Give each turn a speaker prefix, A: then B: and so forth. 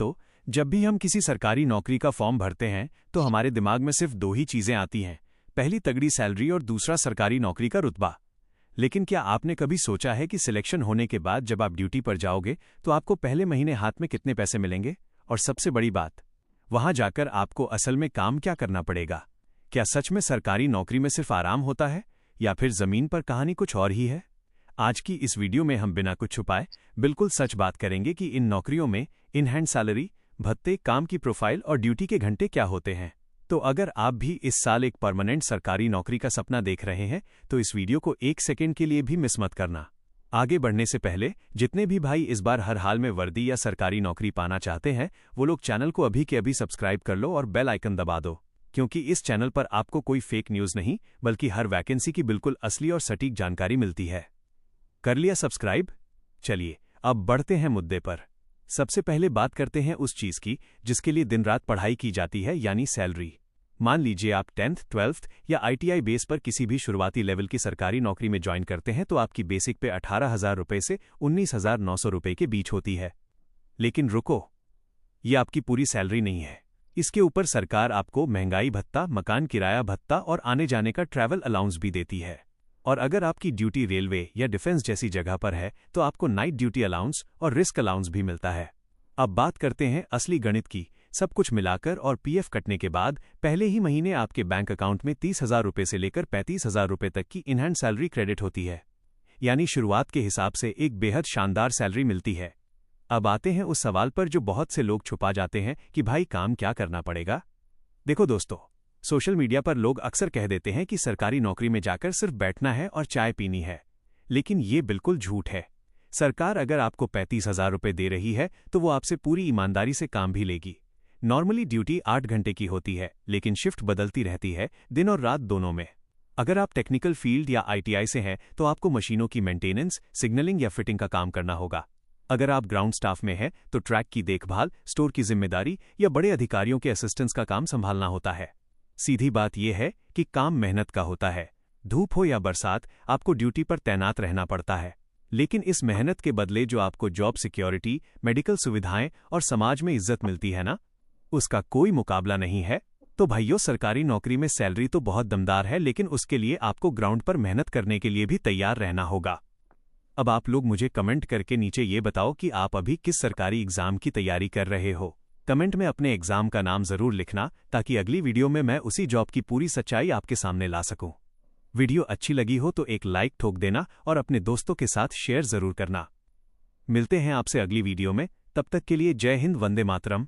A: दोस्तों, जब भी हम किसी सरकारी नौकरी का फॉर्म भरते हैं तो हमारे दिमाग में सिर्फ दो ही चीजें आती हैं। पहली तगड़ी सैलरी और दूसरा सरकारी नौकरी का रुतबा। लेकिन क्या आपने कभी सोचा है कि सिलेक्शन होने के बाद जब आप ड्यूटी पर जाओगे तो आपको पहले महीने हाथ में कितने पैसे मिलेंगे? और सबसे बड़ी बात, वहां जाकर आपको असल में काम क्या करना पड़ेगा? क्या सच में सरकारी नौकरी में सिर्फ आराम होता है या फिर जमीन पर कहानी कुछ और ही है? आज की इस वीडियो में हम बिना कुछ छुपाए बिल्कुल सच बात करेंगे कि इन नौकरियों में इन हैंड सैलरी, भत्ते, काम की प्रोफाइल और ड्यूटी के घंटे क्या होते हैं। तो अगर आप भी इस साल एक परमानेंट सरकारी नौकरी का सपना देख रहे हैं तो इस वीडियो को एक सेकंड के लिए भी मिस मत करना। आगे बढ़ने से पहले जितने भी भाई इस बार हर हाल में वर्दी या सरकारी नौकरी पाना चाहते हैं वो लोग चैनल को अभी के अभी सब्सक्राइब कर लो और बेल आइकन दबा दो, क्योंकि इस चैनल पर आपको कोई फेक न्यूज़ नहीं बल्कि हर वैकेंसी की बिल्कुल असली और सटीक जानकारी मिलती है। कर लिया सब्सक्राइब? चलिए अब बढ़ते हैं मुद्दे पर। सबसे पहले बात करते हैं उस चीज की जिसके लिए दिन रात पढ़ाई की जाती है, यानी सैलरी। मान लीजिए आप 10th, 12th या ITI बेस पर किसी भी शुरुआती लेवल की सरकारी नौकरी में ज्वाइन करते हैं तो आपकी बेसिक पे 18,000 रुपये से 19,900 रुपये के बीच होती है। लेकिन रुको, ये आपकी पूरी सैलरी नहीं है। इसके ऊपर सरकार आपको महंगाई भत्ता, मकान किराया भत्ता और आने जाने का ट्रैवल अलाउंस भी देती है। और अगर आपकी ड्यूटी रेलवे या डिफेंस जैसी जगह पर है तो आपको नाइट ड्यूटी अलाउंस और रिस्क अलाउंस भी मिलता है। अब बात करते हैं असली गणित की। सब कुछ मिलाकर और PF कटने के बाद पहले ही महीने आपके बैंक अकाउंट में 30,000 रुपये से लेकर 35,000 रुपये तक की इन हैंड सैलरी क्रेडिट होती है। यानी शुरुआत के हिसाब से एक बेहद शानदार सैलरी मिलती है। अब आते हैं उस सवाल पर जो बहुत से लोग छुपा जाते हैं कि भाई काम क्या करना पड़ेगा। देखो दोस्तों, सोशल मीडिया पर लोग अक्सर कह देते हैं कि सरकारी नौकरी में जाकर सिर्फ बैठना है और चाय पीनी है, लेकिन ये बिल्कुल झूठ है। सरकार अगर आपको 35,000 रुपये दे रही है तो वो आपसे पूरी ईमानदारी से काम भी लेगी। नॉर्मली ड्यूटी 8 घंटे की होती है, लेकिन शिफ्ट बदलती रहती है, दिन और रात दोनों में। अगर आप टेक्निकल फील्ड या ITI से हैं तो आपको मशीनों की मेंटेनेंस, सिग्नलिंग या फिटिंग का काम करना होगा। अगर आप ग्राउंड स्टाफ में हैं तो ट्रैक की देखभाल, स्टोर की जिम्मेदारी या बड़े अधिकारियों के असिस्टेंस का काम संभालना होता है। सीधी बात यह है कि काम मेहनत का होता है। धूप हो या बरसात, आपको ड्यूटी पर तैनात रहना पड़ता है। लेकिन इस मेहनत के बदले जो आपको जॉब सिक्योरिटी, मेडिकल सुविधाएं और समाज में इज्जत मिलती है ना, उसका कोई मुकाबला नहीं है। तो भाइयों, सरकारी नौकरी में सैलरी तो बहुत दमदार है, लेकिन उसके लिए आपको ग्राउंड पर मेहनत करने के लिए भी तैयार रहना होगा। अब आप लोग मुझे कमेंट करके नीचे ये बताओ कि आप अभी किस सरकारी एग्जाम की तैयारी कर रहे हो। कमेंट में अपने एग्जाम का नाम जरूर लिखना ताकि अगली वीडियो में मैं उसी जॉब की पूरी सच्चाई आपके सामने ला सकूं। वीडियो अच्छी लगी हो तो एक लाइक ठोक देना और अपने दोस्तों के साथ शेयर जरूर करना। मिलते हैं आपसे अगली वीडियो में, तब तक के लिए जय हिंद, वंदे मातरम।